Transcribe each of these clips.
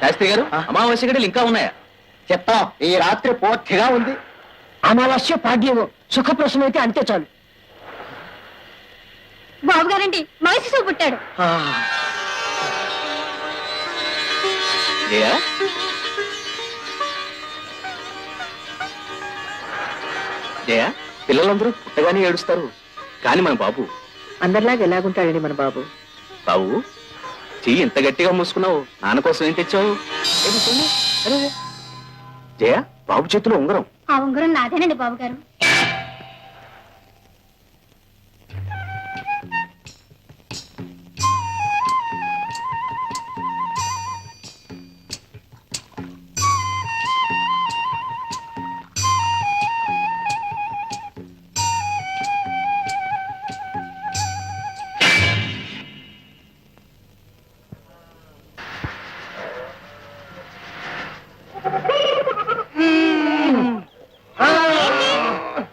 శాస్త్రి గారు, అమావాస్య గడిలు ఇంకా ఉన్నాయా? చెప్తాం, ఈ రాత్రి పూర్తిగా ఉంది. అమావాస్య పాడ్యమో సుఖప్రసవం అయితే అంతే చాలు. బాబు గారండి మగ శిశువు పుట్టాడు. జయ, జయ, పిల్లలందరూ పుట్టగానే ఏడుస్తారు, కానీ మన బాబు అందరిలాగా ఎలాగుంటాడండి మన బాబు. బాబు, చెయ్యి ఇంత గట్టిగా మూసుకున్నావు, నాన్న కోసం ఏం తెచ్చావు? జయ, బాబు చేతిలో ఉంగరం. ఆ ఉంగరం నాదేనండి బాబు గారు.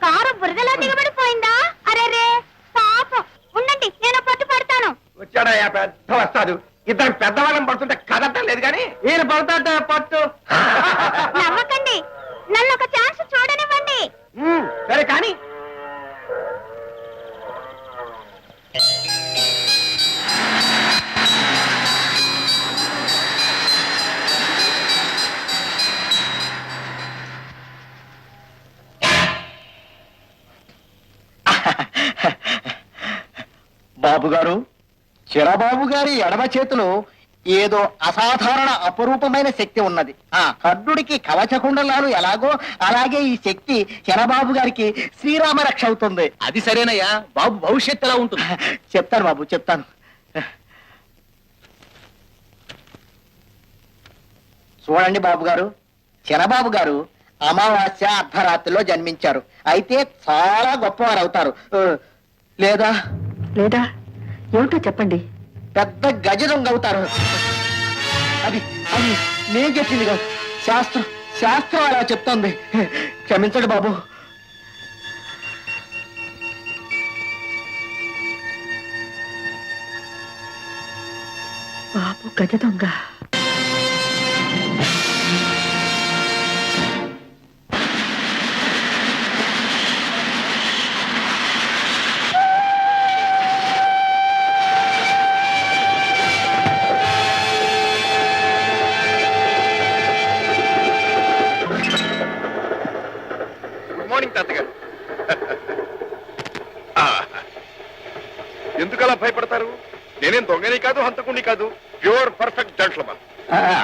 కారు బురదలో దిగబడిపోయిందా? అరే పాపం, ఉండండి నేను పట్టు పడతాను. వచ్చాడయ్యా పెద్ద వస్తాడు. ఇద్దరు పెద్దవాళ్ళం పడుతుంటే కదటం లేదు కానీ ఈయన పడుతుంటే పట్టు. నవ్వకండి, నన్ను ఒక ఛాన్స్ చూడనివ్వండి. సరే కానీ బాబు గారు, చిరబాబు గారి ఎడమ చేతిలో ఏదో అసాధారణ అపరూపమైన శక్తి ఉన్నది. ఆ కర్ణుడికి కవచకుండలాలు ఎలాగో అలాగే ఈ శక్తి చిరబాబు గారికి శ్రీరామ రక్ష అవుతుంది. అది సరేనయ్యా, బాబు భవిష్యత్తు ఎలా ఉంటుంది? చెప్తాను బాబు, చెప్తాను. చూడండి బాబు గారు, చిరబాబు గారు అమావాస్య అర్ధరాత్రిలో జన్మించారు. అయితే చాలా గొప్పవారు అవుతారు. లేదా లేదా ఏమిటో చెప్పండి. పెద్ద గజ దొంగ అవుతారు. అది అది నేను చెప్పింది కాదు, శాస్త్రం శాస్త్రం అలా చెప్తోంది. క్షమించండి బాబు. బాబు గజ దొంగ. తాతగారు, ఎందుకలా భయపడతారు? నేనేం దొంగని కాదు, హంతకుని కాదు, ప్యూర్ పర్ఫెక్ట్ జెంట్లమన్.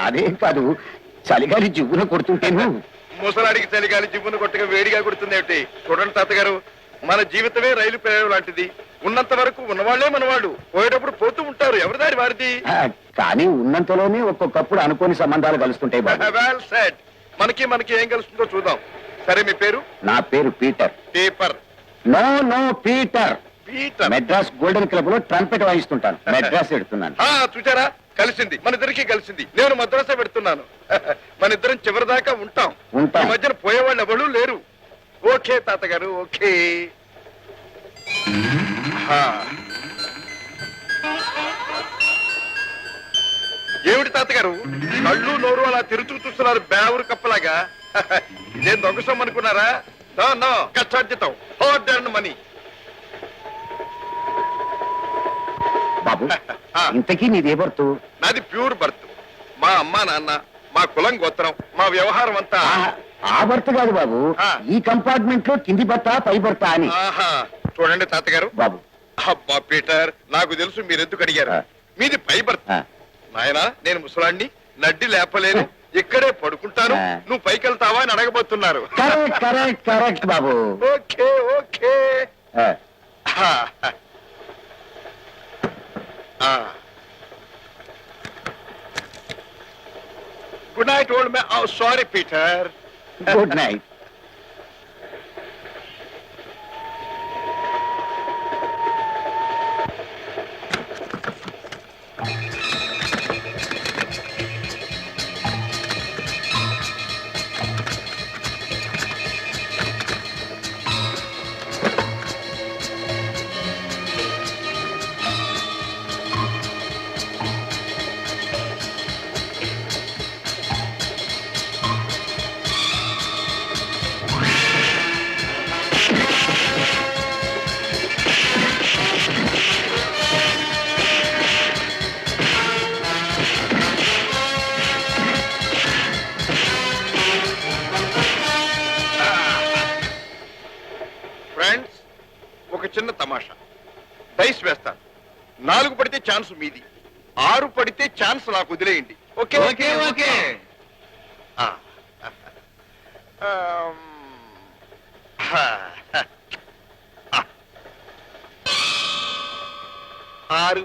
అదేం కాదు, చలిగాలి జివ్వున కొడుతుంటేను. ముసలాడికి చలిగాలి జివ్వును కొట్టగా వేడిగా కొడుతుంది ఏమిటి? చూడండి తాతగారు, మన జీవితమే రైలు ప్రయాణం లాంటిది. ఉన్నంత వరకు ఉన్నవాళ్లే మనవాళ్ళు, పోయేటప్పుడు పోతూ ఉంటారు. ఎవరి దారి వారిది. కానీ ఉన్నంతలోనే ఒక్కొక్కప్పుడు అనుకోని సంబంధాలు కలుస్తుంటాయి. Well said. మనకి ఏం కలుస్తుందో చూద్దాం. సరే, మీ పేరు? నా పేరు Peter. Paper? No no, Peter. Peter. Madras golden club లో ట్రంపెట్ వాయిస్తుంటాను. మెడ్రాస్ పెడుతున్నాను. చూచారా, కలిసింది, మన ఇద్దరికి కలిసింది. నేను మద్రాసే పెడుతున్నాను. మన ఇద్దరం చివరిదాకా ఉంటాం. ఈ మధ్యన పోయేవాళ్ళు ఎవరు లేరు. ఓకే తాతగారు, ఓకే. ఏమిటి తాతగారు, కళ్ళు నోరు అలా తిరుచు చూస్తున్నారు బేవరు కప్పలాగా? ఇదేం దొంగసం అనుకున్నారా? నో, కష్టార్జితం, హార్డ్ ఎర్న్ మనీ. బాబు, ఇంతకీ నీదే బర్తు? నాది ప్యూర్ బర్త్. మా అమ్మా నాన్న, మా కులం గోత్రం, మా వ్యవహారం అంతా. ఆ బర్త్ కాదు బాబు, ఈ కంపార్ట్మెంట్ లో కింది బర్త పై బర్త అని. చూడండి తాతగారు. బాబు, అబ్బా పీటర్, నాకు తెలుసు మీరెందుకు అడిగారు. మీది పై బర్త్. నాయనా, నేను ముసలాండి, నడ్డి లేపలేను, ఇక్కడే పడుకుంటాను. నువ్వు పైకి వెళ్తావా అని అడగబోతున్నారు. కరెక్ట్ బాబు. Okay okay. Good night old man. Sorry Peter. Good night. Friends, ఒక చిన్న తమాషా. డైస్ వేస్తాను. 4 పడితే ఛాన్స్ మీది, 6 పడితే ఛాన్స్ నాకు వదిలేయండి. Okay okay okay. ఆరు.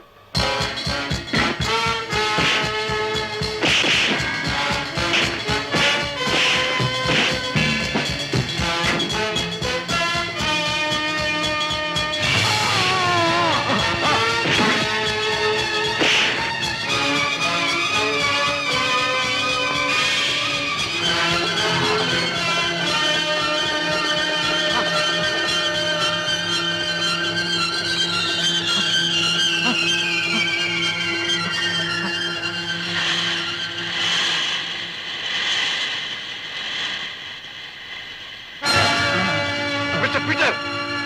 మిస్టర్ పీటర్,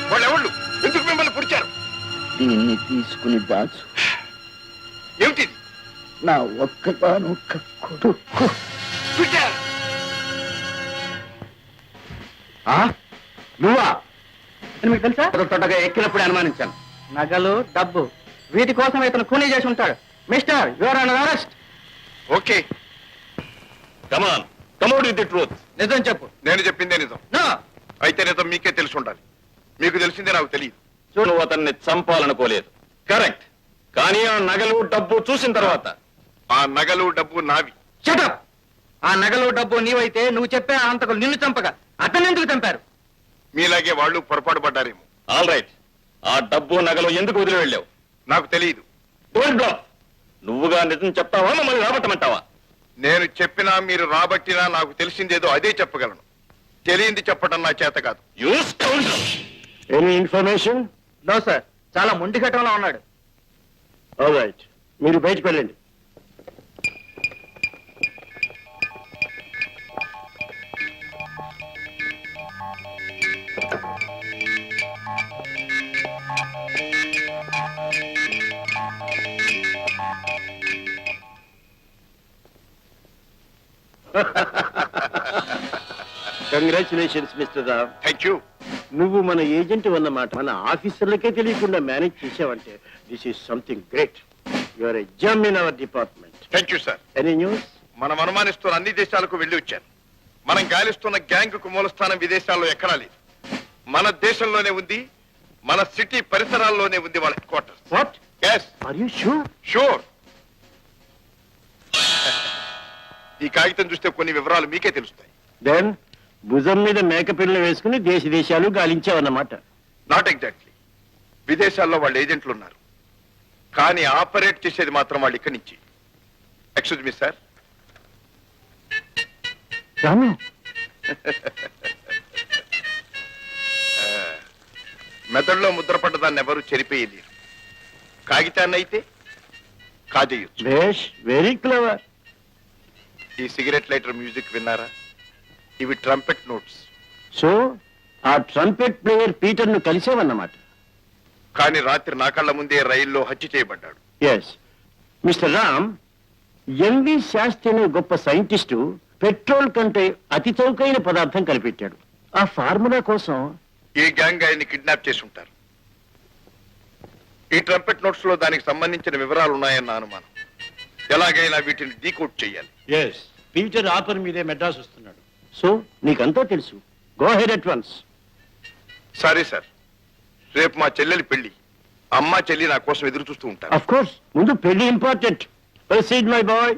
వాళ్ళు ఎవళ్ళు? ఎందుకు మిమ్మల్ని పుడిచారు? దీన్ని తీసుకుని దాచు. ఏమిటిది? నా ఒక్కగానొక్క కొడుకు. పీటర్, నువ్వా? మీకు తెలుసా? తొట్టగా ఎక్కినప్పుడు అనుమానించాను. నగలు, డబ్బు, వీటి కోసం ఇతను కూలీ చేసి ఉంటాడు. Mister, your under arrest. Okay. Come on come out with the truth. నిజం చెప్పు. నేను చెప్పిందే నిజం. నో. అయితే నిజం మీకే తెలిసి ఉండాలి. మీకు తెలిసిందే నాకు తెలియదు. నువ్వు అతన్ని చంపాలనుకోలేదు, కరెక్ట్. కానీ ఆ నగలు డబ్బు చూసిన తర్వాత ఆ నగలు డబ్బు నావి. షటప్. ఆ నగలు డబ్బు నీవైతే నువ్వు చెప్పే ఆ అంతకులు నిన్ను చంపగా అతన్ని ఎందుకు చంపారు? మీలాగే వాళ్ళు పొరపాటు పడ్డారేమో. ఆల్ రైట్, ఆ డబ్బు నగలు ఎందుకు వదిలి వెళ్ళావు? నాకు తెలియదు. డోంట్ బ్లాఫ్. నువ్వుగా నిజం చెప్తావా, మమ్మల్ని రాబట్టమంటావా? నేను చెప్పినా మీరు రాబట్టినా నాకు తెలిసిందేదో అదే చెప్పగలను. తెలియంది చెప్పడం నా చేత కాదు. Any information? నో సార్, చాలా మొండి ఘటంలో ఉన్నాడు. ఆల్ రైట్, మీరు బయటకు వెళ్ళండి. Congratulations mister Ram. Thank you. నువ్వు మన ఏజెంట్ అన్నమాట మన ఆఫీసర్లకే తెలియకుండా మేనేజ్ చేసావంటే this is something great. You are a gem in our department. Thank you sir. Any news? మనం అనుమానిస్తున్న అన్ని దేశాలకు వెళ్లి వచ్చాను. మనం గాలిస్తున్న గ్యాంగ్ కు మూలస్థానం విదేశాల్లో ఎక్కడా లేదు. మన దేశంలోనే ఉంది, మన సిటీ పరిసరాల్లోనే ఉంది వాళ్ళ headquarters. What? yes, are you sure? Sure. ఈ కాగితం చూస్తే కొన్ని వివరాలు మీకే తెలుస్తాయి. దెన్ భుజం మీద మేకపిల్లలు వేసుకుని దేశ దేశాలు గాలించావన్నమాట. Not exactly. విదేశాల్లో వాళ్ళ ఏజెంట్లు ఉన్నారు, కానీ ఆపరేట్ చేసేది మాత్రం వాళ్ళు ఇక్కడి నుంచి. Excuse me sir. రాము, మెదడులో ముద్రపడ్డ దాన్ని ఎవరు చెరిపేయలేరు. కాగితాన్ని అయితే కాజేయొచ్చు. బేష్, వెరీ క్లవర్. ఈ సిగరెట్ లైటర్ మ్యూజిక్ విన్నారా? ఇవి ట్రంపెట్ నోట్స్. సో ఆ ట్రంపెట్ ప్లేయర్ పీటర్ ను కలిసావన్నమాట. కానీ రాత్రి నా కళ్ళ ముందే రైల్లో హత్య చేయబడ్డాడు. ఎస్ మిస్టర్ రామ్, ఎంవి శాస్త్రి అనే గొప్ప సైంటిస్టు పెట్రోల్ కంటే అతి చౌకైన పదార్థం కనిపెట్టాడు. ఆ ఫార్ములా కోసం ఈ గ్యాంగ్ ఆయన్ని కిడ్నాప్ చేసి ఉంటారు. ఈ ట్రంపెట్ నోట్స్ లో దానికి సంబంధించిన వివరాలు ఉన్నాయన్న అనుమానం. ఎలాగైనా వీటిని డీకోడ్ చేయాలి. ఎస్, పీటర్ ఆఫర్ మీదే మెడ్రాస్ వస్తున్నాడు. సో నీకంతా తెలుసు. Go head at once. సరే సార్, రేపు మా చెల్లెలి పెళ్లి. అమ్మ చెల్లి నా కోసం ఎదురు చూస్తూ ఉంటారు. ఆఫ్ కోర్స్, ముందు పెళ్లి ఇంపార్టెంట్. Proceed my boy.